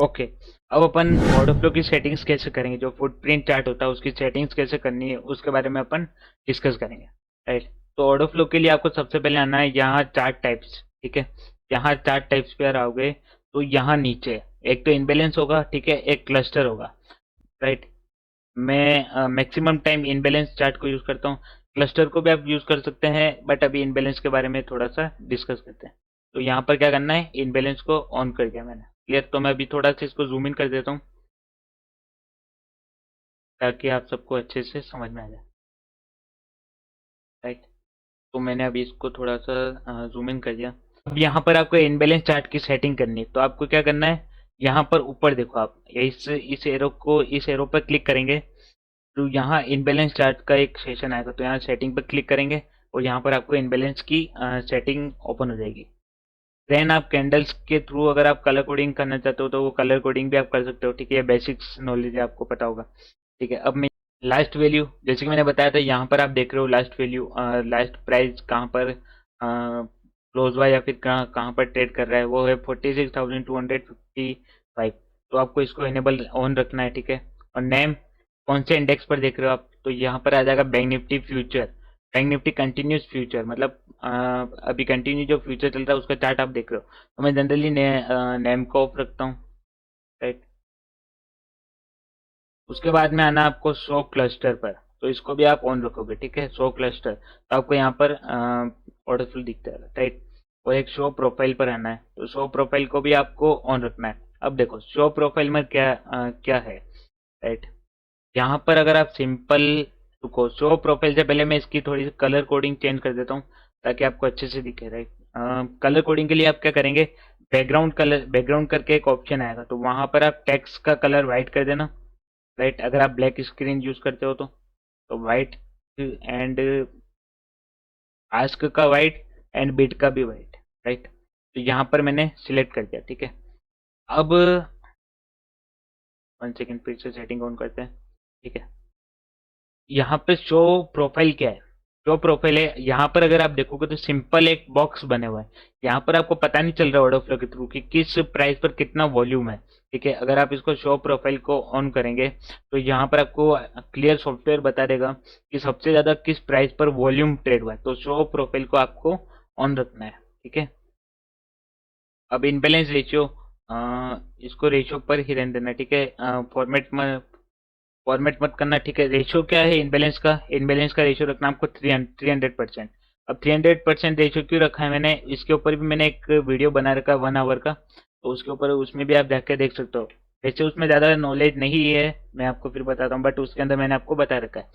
Okay. अब अपन order flow की settings कैसे करेंगे, जो फुटप्रिंट चार्ट होता है उसकी सेटिंग्स कैसे करनी है उसके बारे में अपन डिस्कस करेंगे, राइट। तो ऑर्डर फ्लो के लिए आपको सबसे पहले आना है यहाँ चार्ट टाइप्स, ठीक है। यहाँ चार्ट टाइप्स पे आओगे तो यहाँ नीचे एक तो इनबैलेंस होगा, ठीक है, एक क्लस्टर होगा, राइट। मैं मैक्सिमम टाइम इनबैलेंस चार्ट को यूज करता हूँ। क्लस्टर को भी आप यूज कर सकते हैं, बट अभी इनबैलेंस के बारे में थोड़ा सा डिस्कस करते हैं। तो यहाँ पर क्या करना है, इनबैलेंस को ऑन कर दिया मैंने, क्लियर। तो मैं अभी थोड़ा सा इसको जूम इन कर देता हूँ ताकि आप सबको अच्छे से समझ में आ जाए, राइट। तो मैंने अभी इसको थोड़ा सा जूम इन कर दिया। अब यहाँ पर आपको इनबैलेंस चार्ट की सेटिंग करनी है, तो आपको क्या करना है, यहाँ पर ऊपर देखो आप, इस एरो पर क्लिक करेंगे तो यहाँ इनबैलेंस चार्ट का एक सेशन आएगा, तो यहाँ सेटिंग पर क्लिक करेंगे और यहाँ पर आपको इनबैलेंस की सेटिंग ओपन हो जाएगी। देन आप कैंडल्स के थ्रू अगर आप कलर कोडिंग करना चाहते हो तो वो कलर कोडिंग भी आप कर सकते हो, ठीक है। बेसिक्स नॉलेज है, आपको पता होगा, ठीक है। अब मैं लास्ट वैल्यू, जैसे कि मैंने बताया था, यहाँ पर आप देख रहे हो लास्ट वैल्यू, लास्ट प्राइस कहाँ पर क्लोज हुआ या फिर कहाँ पर ट्रेड कर रहा है, वो है 46,255। तो आपको इसको इनेबल ऑन रखना है, ठीक है। और नेम कौन से इंडेक्स पर देख रहे हो आप, तो यहाँ पर आ जाएगा bank Nifty future, bank Nifty continuous future, मतलब अभी कंटिन्यू जो फ्यूचर चल रहा है उसका चार्ट आप देख रहे हो। तो मैं जनरली नेम को ऑफ रखता हूँ, राइट। उसके बाद में आना आपको शो क्लस्टर पर, तो इसको भी आप ऑन रखोगे, ठीक है, शो क्लस्टर। तो आपको यहाँ पर ऑर्डर फ्लो दिखता है, राइट। और एक शो प्रोफाइल पर आना है, तो शो प्रोफाइल को भी आपको ऑन रखना है। अब देखो शो प्रोफाइल में क्या है, राइट। यहाँ पर अगर आप सिंपल, रुको, शो प्रोफाइल से पहले मैं इसकी थोड़ी सी कलर कोडिंग चेंज कर देता हूँ ताकि आपको अच्छे से दिखे, राइट। कलर कोडिंग के लिए आप क्या करेंगे, बैकग्राउंड कलर, बैकग्राउंड करके एक ऑप्शन आएगा, तो वहां पर आप टेक्स्ट का कलर व्हाइट कर देना, राइट। अगर आप ब्लैक स्क्रीन यूज करते हो तो व्हाइट एंड आस्क का व्हाइट एंड बिट का भी व्हाइट, राइट। तो यहाँ पर मैंने सिलेक्ट कर दिया, ठीक है। अब 1 सेकेंड, फिर से सेटिंग ऑन करते हैं, ठीक है। यहाँ पे शो प्रोफाइल क्या है, शो प्रोफाइल है, यहाँ पर अगर आप देखोगे तो सिंपल एक बॉक्स बने हुआ है। यहाँ पर आपको पता नहीं चल रहा ऑर्डर फ्लो के थ्रू कि किस प्राइस पर कितना वॉल्यूम है, ठीक है। अगर आप इसको शो प्रोफाइल को ऑन करेंगे तो यहाँ पर आपको क्लियर सॉफ्टवेयर बता देगा कि सबसे ज्यादा किस प्राइस पर वॉल्यूम ट्रेड हुआ है, तो शो प्रोफाइल को आपको ऑन रखना है, ठीक है। अब इनबैलेंस रेशियो, इसको रेशियो पर ही रहने देना, ठीक है। फॉर्मेट मत करना, ठीक है। रेशियो क्या है इनबैलेंस का, इनबैलेंस का रेशियो रखना आपको 300%। अब 300% रेशियो क्यों रखा है मैंने, इसके ऊपर भी मैंने एक वीडियो बना रखा है 1 आवर का, तो उसके ऊपर, उसमें भी आप जाके देख सकते हो। वैसे उसमें ज्यादा नॉलेज नहीं है, मैं आपको फिर बताता हूँ, बट उसके अंदर मैंने आपको बता रखा है,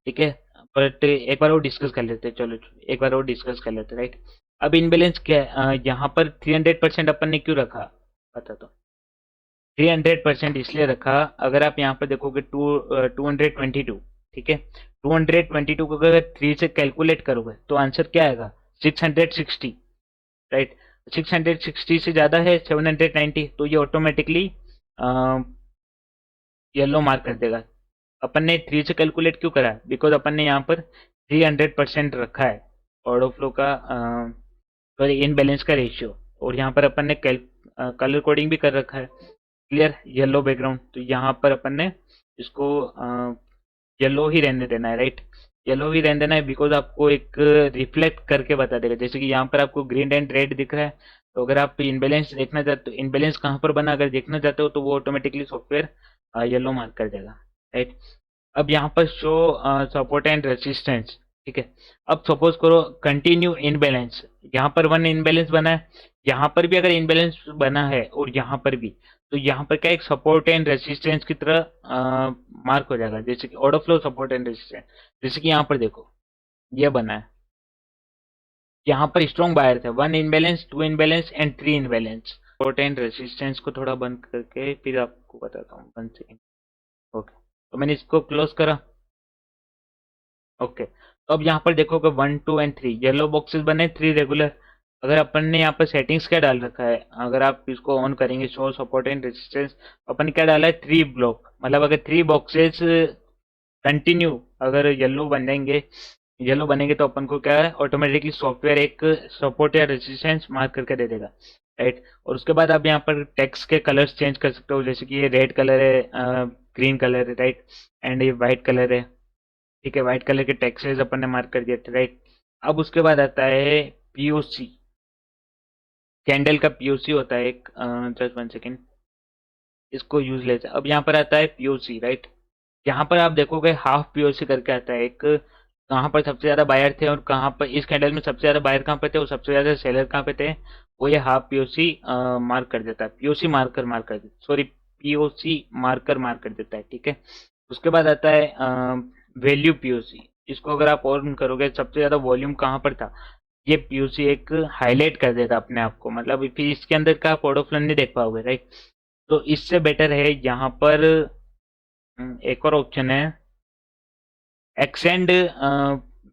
ठीक है। बट एक बार वो डिस्कस कर लेते हैं, चलो एक बार वो डिस्कस कर लेते हैं, राइट। अब इनबैलेंस क्या है, यहाँ पर 300% अपन ने क्यों रखा, बता दो। 300% इसलिए रखा, अगर आप यहाँ पर देखोगे 222, ठीक है, 222 को अगर 3 से कैलकुलेट करोगे तो आंसर क्या आएगा, 660, राइट। 660 से ज्यादा है 790, तो ये ऑटोमेटिकली येलो मार्क कर देगा। अपन ने 3 से कैलकुलेट क्यों करा, बिकॉज अपन ने यहाँ पर 300% रखा है ऑर्डर फ्लो का, सॉरी इन बैलेंस का रेशियो, और यहाँ पर अपन ने कलर कोडिंग भी कर रखा है, क्लियर, येलो बैकग्राउंड। तो यहाँ पर अपन ने इसको येलो ही रहने देना है, राइट। येलो ही रहने देना है बिकॉज आपको एक रिफ्लेक्ट करके बता देगा, जैसे कि यहाँ पर आपको ग्रीन एंड रेड दिख रहा है, तो अगर आप इनबैलेंस देखना चाहते हो, इनबैलेंस कहाँ पर बना अगर देखना चाहते हो, तो वो ऑटोमेटिकली सॉफ्टवेयर येलो मार्क कर देगा, राइट। अब यहाँ पर शो सपोर्ट एंड रेसिस्टेंस, ठीक है। अब सपोज करो कंटिन्यू इनबैलेंस, यहाँ पर वन इनबैलेंस बना है, यहाँ पर भी अगर इनबैलेंस बना है और यहाँ पर भी, तो यहाँ पर क्या एक सपोर्ट एंड रेसिस्टेंस की तरह मार्क हो जाएगा, जैसे कि order flow support and resistance. जैसे कि यहाँ पर देखो ये बना है, यहाँ पर स्ट्रॉन्ग बायर थे, 1 imbalance, 2 imbalance and 3 imbalance. Support and resistance को थोड़ा बंद करके फिर आपको बताता हूँ, 1 सेकेंड, ओके। तो मैंने इसको क्लोज करा, ओके। तो अब यहाँ पर देखोगे 1, 2 एंड 3 येलो बॉक्सेस बने, 3 रेगुलर। अगर अपन ने यहाँ पर सेटिंग्स क्या डाल रखा है, अगर आप इसको ऑन करेंगे शो सपोर्ट एंड रेजिस्टेंस, अपन ने क्या डाला है, 3 ब्लॉक, मतलब अगर 3 बॉक्सेस कंटिन्यू अगर येलो बनेंगे तो अपन को क्या है, ऑटोमेटिकली सॉफ्टवेयर एक सपोर्ट या रेजिस्टेंस मार्क करके दे देगा। राइट। और उसके बाद आप यहाँ पर टेक्स्ट के कलर्स चेंज कर सकते हो, जैसे कि ये रेड कलर है, ग्रीन कलर है, राइट, एंड ये वाइट कलर है। ठीक है, वाइट कलर के टेक्सचर्स अपन ने मार्क कर दिए थे, राइट। अब उसके बाद आता है पीओसी। कैंडल का पीओसी होता है एक, जस्ट 1 सेकेंड, इसको यूज लेते हैं। अब यहाँ पर आता है पीओसी, राइट। यहाँ पर आप देखोगे हाफ पीओसी करके आता है एक, कहाँ पर सबसे ज्यादा बायर थे और कहाँ पर इस कैंडल में सबसे ज्यादा बायर कहाँ पे थे और सबसे ज्यादा सेलर कहाँ पे थे, वो ये हाफ पीओसी मार्क कर देता है, पीओसी मार्कर मार्क कर देता, सॉरी, पीओसी मार्कर मार्क कर देता है। ठीक है। उसके बाद आता है वैल्यू पीओसी। इसको अगर आप ऑन करोगे, सबसे ज्यादा वॉल्यूम कहाँ पर था, ये पीओसी एक हाईलाइट कर देगा अपने आप को, मतलब फिर इसके अंदर का कोड ऑफ नहीं देख पाओगे, राइट। तो इससे बेटर है यहाँ पर एक और ऑप्शन है, एक्सटेंड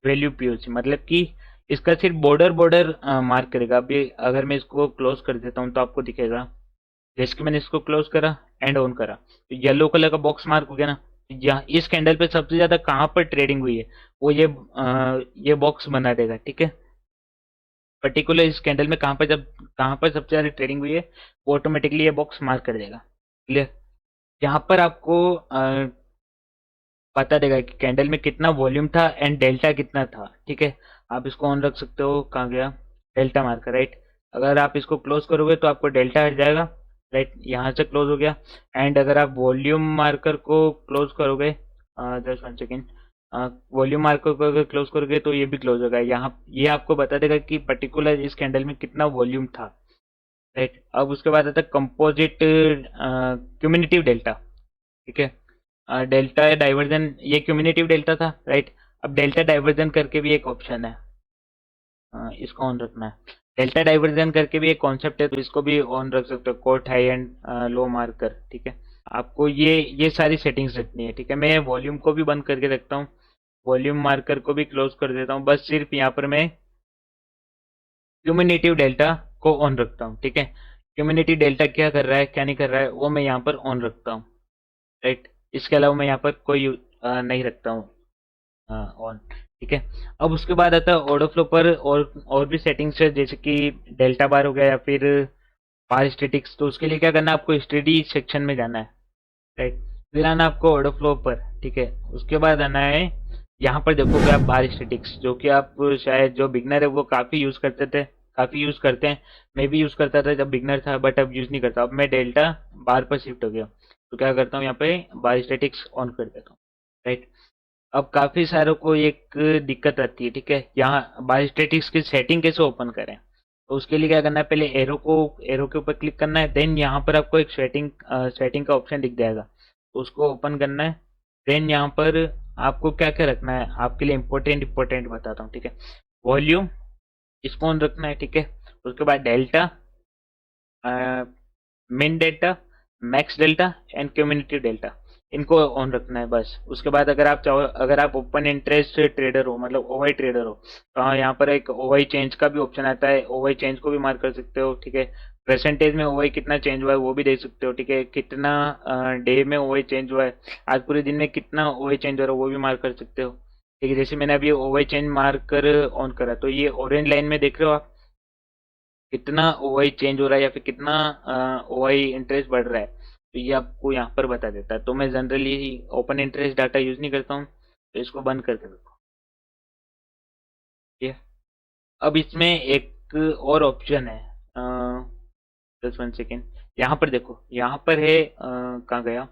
वैल्यू पीओसी, मतलब कि इसका सिर्फ बॉर्डर बॉर्डर मार्क करेगा। अभी अगर मैं इसको क्लोज कर देता हूँ तो आपको दिखेगा, जैसे कि मैंने इसको क्लोज करा एंड ऑन करा तो येलो कलर का बॉक्स मार्क हो गया ना। यहाँ इस कैंडल पे सबसे ज्यादा कहाँ पर ट्रेडिंग हुई है, वो ये बॉक्स बना देगा। ठीक है, पर्टिकुलर इस कैंडल में कहाँ पर सबसे ज्यादा ट्रेडिंग हुई है, वो ऑटोमेटिकली ये बॉक्स मार्क कर देगा। क्लियर। यहाँ पर आपको बता देगा कि कैंडल में कितना वॉल्यूम था एंड डेल्टा कितना था। ठीक है, आप इसको ऑन रख सकते हो, कहाँ गया डेल्टा मार्कर, राइट। अगर आप इसको क्लोज करोगे तो आपको डेल्टा हट जाएगा, राइट, यहाँ से क्लोज हो गया। एंड अगर आप वॉल्यूम मार्कर को क्लोज करोगे, जस्ट 1 सेकेंड, वॉल्यूम मार्कर को अगर क्लोज करोगे तो ये भी क्लोज होगा। यहाँ ये आपको बता देगा कि पर्टिकुलर इस कैंडल में कितना वॉल्यूम था, राइट। अब उसके बाद आता है कंपोजिट क्यूमिनेटिव डेल्टा। ठीक है, डेल्टा डाइवर्जन, ये क्यूमिनेटिव डेल्टा था, राइट। अब डेल्टा डाइवर्जन करके भी एक ऑप्शन है, इसको ऑन रखना है। डेल्टा डाइवर्जन करके भी एक कॉन्सेप्ट है, तो इसको भी ऑन रख सकते हो, quote high and low marker. ठीक है, आपको ये सारी सेटिंग्स रखनी है। ठीक है, मैं वॉल्यूम को भी बंद करके रखता हूँ, वॉल्यूम मार्कर को भी क्लोज कर देता हूँ, बस सिर्फ यहाँ पर मैं क्यूमिनेटिव डेल्टा को ऑन रखता हूँ। ठीक है, क्यूमिनेटिव डेल्टा क्या कर रहा है क्या नहीं कर रहा है वो मैं यहाँ पर ऑन रखता हूँ, राइट। इसके अलावा मैं यहाँ पर कोई नहीं रखता हूँ ऑन। ठीक है, अब उसके बाद आता है ऑर्डर फ्लो पर और भी सेटिंग्स है, जैसे कि डेल्टा बार हो गया या फिर बार स्टेटिक्स। तो उसके लिए क्या करना है, आपको स्टडी सेक्शन में जाना है, राइट। फिर आना आपको ऑर्डर फ्लो पर। ठीक है, उसके बाद आना है, यहाँ पर देखोगे आप बार स्टेटिक्स, जो कि आप शायद जो बिगनर है वो काफी यूज करते थे, काफी यूज करते हैं। मैं भी यूज करता था जब बिगनर था, बट अब यूज नहीं करता। अब मैं डेल्टा बार पर शिफ्ट हो गया, तो क्या करता हूँ, यहाँ पे बार स्टेटिक्स ऑन कर देता हूँ, राइट। अब काफी सारों को एक दिक्कत आती है। ठीक है, यहाँ बायोस्टैटिक्स की सेटिंग कैसे ओपन करें, तो उसके लिए क्या करना है, पहले एरो के ऊपर क्लिक करना है, देन यहाँ पर आपको एक सेटिंग का ऑप्शन दिख जाएगा, तो उसको ओपन करना है। देन यहाँ पर आपको क्या क्या रखना है, आपके लिए इंपॉर्टेंट बताता हूँ। ठीक है, वॉल्यूम, इसको ऑन रखना है। ठीक है, उसके बाद डेल्टा, मिन delta, max delta and community delta, इनको ऑन रखना है बस। उसके बाद अगर आप चाहो, अगर आप ओपन इंटरेस्ट ट्रेडर हो, मतलब ओवाई ट्रेडर हो, तो हाँ, यहाँ पर एक ओवाई चेंज का भी ऑप्शन आता है, ओवाई चेंज को भी मार्क कर सकते हो। ठीक है, परसेंटेज में ओवाई कितना चेंज हुआ है वो भी देख सकते हो। ठीक है, कितना डे में ओवाई चेंज हुआ है, आज पूरे दिन में कितना ओवाई चेंज हो रहा है वो भी मार्क कर सकते हो। ठीक है, जैसे मैंने अभी ओवाई चेंज मार्क कर ऑन करा, तो ये ऑरेंज लाइन में देख रहे हो आप कितना ओआई चेंज हो रहा है या फिर कितना ओआई इंटरेस्ट बढ़ रहा है, तो ये आपको यहाँ पर बता देता है। तो मैं generally open interest data use नहीं करता हूँ, तो इसको बंद करके रखो। ठीक है, अब इसमें एक और ऑप्शन है, जस्ट 1 सेकेंड, यहाँ पर देखो, यहाँ पर है, कहाँ गया,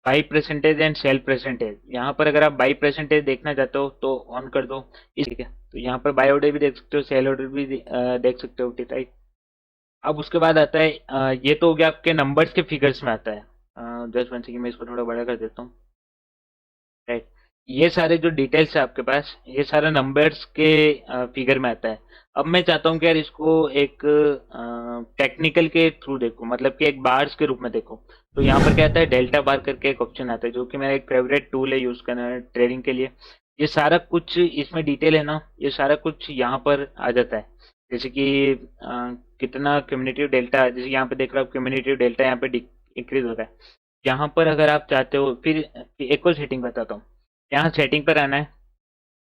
buy percentage and sell percentage. यहाँ पर अगर आप बाई परसेंटेज देखना चाहते हो तो ऑन कर दो। ठीक है, तो यहाँ पर बाई ऑर्डर भी देख सकते हो, सेल ऑर्डर भी देख सकते हो। ठीक है, अब उसके बाद आता है, ये तो हो गया आपके नंबर्स के फिगर्स में आता है। जस्ट 1 सेकेंड, मैं इसको थोड़ा बड़ा कर देता हूँ, राइट। ये सारे जो डिटेल्स है आपके पास, ये सारा नंबर्स के फिगर में आता है। अब मैं चाहता हूँ कि यार इसको एक टेक्निकल के थ्रू देखो, मतलब कि एक बार्स के रूप में देखो। तो यहाँ पर क्या आता है, डेल्टा बार करके एक ऑप्शन आता है, जो कि मेरा एक फेवरेट टूल है यूज करना ट्रेडिंग के लिए। ये सारा कुछ इसमें डिटेल है ना, ये सारा कुछ यहाँ पर आ जाता है। जैसे कि कितना क्यूमुलेटिव डेल्टा, जैसे यहाँ पे देख रहे हो, क्यूमुलेटिव डेल्टा यहाँ पे इंक्रीज हो रहा है। यहाँ पर अगर आप चाहते हो, फिर एक और सेटिंग बताता हूँ, यहाँ सेटिंग पर आना है।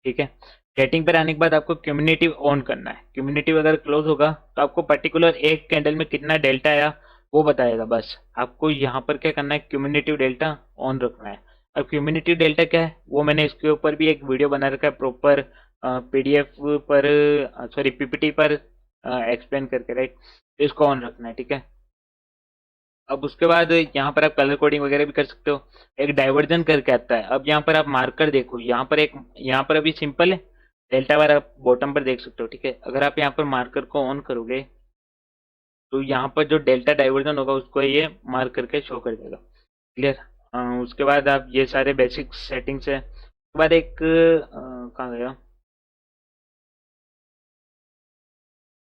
ठीक है, सेटिंग पर आने के बाद आपको क्यूमुलेटिव ऑन करना है। क्यूमुलेटिव अगर क्लोज होगा तो आपको पर्टिकुलर एक कैंडल में कितना डेल्टा आया वो बताएगा। बस आपको यहाँ पर क्या करना है, क्यूमुलेटिव डेल्टा ऑन रखना है। अब क्यूमुलेटिव डेल्टा क्या है वो मैंने इसके ऊपर भी एक वीडियो बना रखा है प्रॉपर पीडीएफ पर, सॉरी पीपीटी पर एक्सप्लेन करके, राइट। तो इसको ऑन रखना है, ठीक है। अब उसके बाद यहाँ पर आप कलर कोडिंग वगैरह भी कर सकते हो। एक डाइवर्जन करके आता है। अब यहाँ पर आप मार्कर देखो, यहाँ पर अभी सिंपल है, डेल्टा बार आप बॉटम पर देख सकते हो, ठीक है। अगर आप यहाँ पर मार्कर को ऑन करोगे तो यहाँ पर जो डेल्टा डाइवर्जन होगा उसको ये मार्क करके शो कर देगा। क्लियर। उसके बाद आप ये सारे बेसिक सेटिंग्स है। उसके बाद एक कहाँ गया,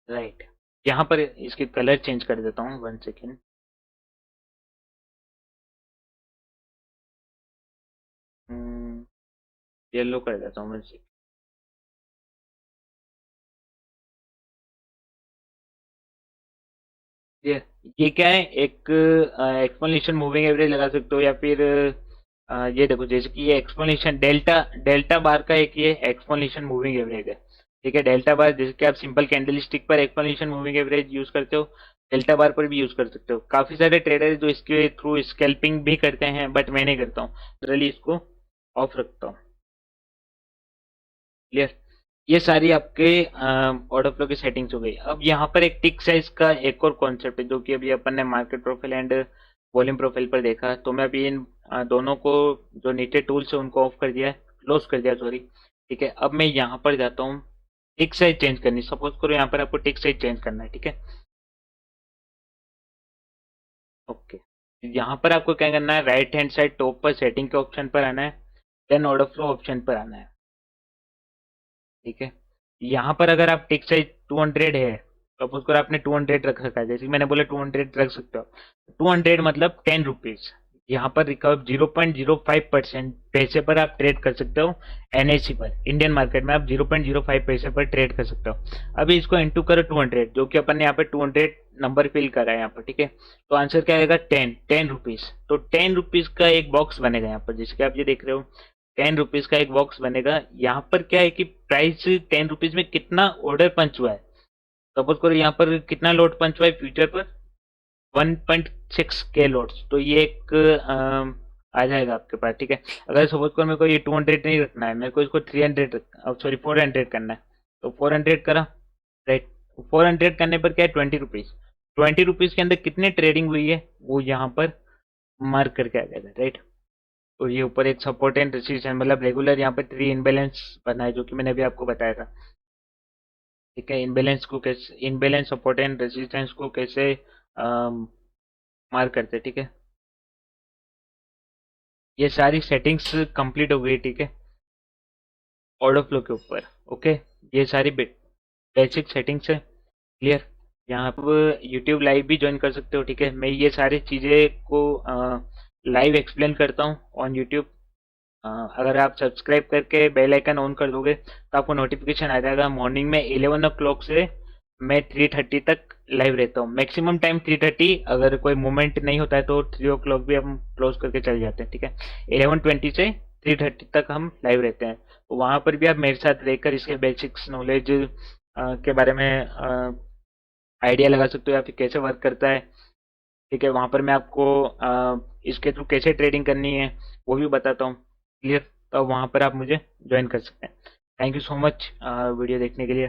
राइट। यहाँ पर इसके कलर चेंज कर देता हूँ, 1 सेकेंड। येलो कर देता हूँ, 1 सेकेंड। ये ये क्या है, एक एक्सप्लेनेशन मूविंग एवरेज लगा सकते हो, या फिर ये देखो जैसे कि ये एक्सप्लेनेशन डेल्टा डेल्टा बार का एक ये एक्सप्लेनेशन मूविंग एवरेज है, ठीक है। डेल्टा बार जैसे कि आप सिंपल कैंडल स्टिक पर एक्सप्लेनेशन मूविंग एवरेज यूज करते हो, डेल्टा बार पर भी यूज कर सकते हो। काफी सारे ट्रेडर जो इसके थ्रू स्कैल्पिंग भी करते हैं, बट मैं नहीं करता हूँ, जनरली इसको ऑफ रखता हूँ। क्लियर। ये सारी आपके ऑर्डर फ्लो की सेटिंग्स हो गई। अब यहाँ पर एक टिक साइज का एक और कॉन्सेप्ट है जो कि अभी अपन ने market profile and volume profile पर देखा। तो मैं अभी इन दोनों को, जो नीचे टूल्स है उनको ऑफ कर दिया है, क्लोज कर दिया, सॉरी, ठीक है। अब मैं यहाँ पर जाता हूँ टिक साइज चेंज करनी। सपोज करो यहाँ पर आपको टिक साइज चेंज करना है, ठीक है। ओके, यहाँ पर आपको क्या करना है, राइट हैंड साइड टॉप पर सेटिंग के ऑप्शन पर आना है, देन ऑर्डर फ्लो ऑप्शन पर आना है, ठीक है। यहाँ पर अगर आप टिक साइज 200 है, सपोज करो आपने 200 रख रखा है, जैसे कि मैंने बोला 200 रख सकते हो। 200 मतलब 10 रुपीज। यहाँ पर रिकवर 0.05% पैसे पर आप ट्रेड कर सकते हो। एनएससी पर, इंडियन मार्केट में आप 0.05 पैसे पर ट्रेड कर सकते हो। अभी इसको इंटू करो 200, जो कि अपन ने यहाँ पे 200 नंबर फिल करा है यहाँ पर, ठीक है। तो आंसर क्या आएगा, 10 रुपीज। तो 10 रुपीज का एक बॉक्स बनेगा यहाँ पर, जैसे कि आप ये देख रहे हो, 10 रुपीज का एक बॉक्स बनेगा। यहाँ पर क्या है कि प्राइस 10 रुपीज में कितना ऑर्डर पंच हुआ है। सपोज करो यहाँ पर कितना लोड पंच हुआ है फ्यूचर पर, 1.6 के लोड्स। तो ये एक आ जाएगा आपके पास, ठीक है। अगर सपोज करो मेरे को ये 200 नहीं रखना है, मेरे को इसको 300, सॉरी 400 करना है, तो 400 करा, राइट। 400 करने पर क्या है, 20 रुपीज। 20 रुपीज के अंदर कितने ट्रेडिंग हुई है वो यहाँ पर मार्क करके आ जाएगा, राइट। और ये ऊपर एक सपोर्ट एंड रेजिस्टेंस, मतलब रेगुलर यहाँ पे 3 इनबैलेंस बना है, जो कि मैंने अभी आपको बताया था, ठीक है। इनबैलेंस को कैसे, इनबैलेंस सपोर्ट एंड रेजिस्टेंस को कैसे मार्क करते हैं, ठीक है। ये सारी सेटिंग्स कंप्लीट हो गई, ठीक है, ऑर्डर फ्लो के ऊपर। ओके, ये सारी बेसिक सेटिंग्स है। क्लियर। यहाँ पर यूट्यूब लाइव भी ज्वाइन कर सकते हो, ठीक है। मैं ये सारी चीज़ें को लाइव एक्सप्लेन करता हूँ ऑन यूट्यूब। अगर आप सब्सक्राइब करके बेल आइकन ऑन कर दोगे तो आपको नोटिफिकेशन आ जाएगा। मॉर्निंग में 11 o'clock से मैं 3:30 तक लाइव रहता हूँ। मैक्सिमम टाइम 3:30, अगर कोई मूवमेंट नहीं होता है तो 3 o'clock भी हम क्लोज करके चले जाते हैं, ठीक है। 11:20 से 3:30 तक हम लाइव रहते हैं। तो वहाँ पर भी आप मेरे साथ रहकर इसके बेसिक्स नॉलेज के बारे में आइडिया लगा सकते हो, या फिर कैसे वर्क करता है, ठीक है। वहाँ पर मैं आपको इसके थ्रू कैसे ट्रेडिंग करनी है वो भी बताता हूँ। क्लियर। तो वहाँ पर आप मुझे ज्वाइन कर सकते हैं। Thank you so much video देखने के लिए।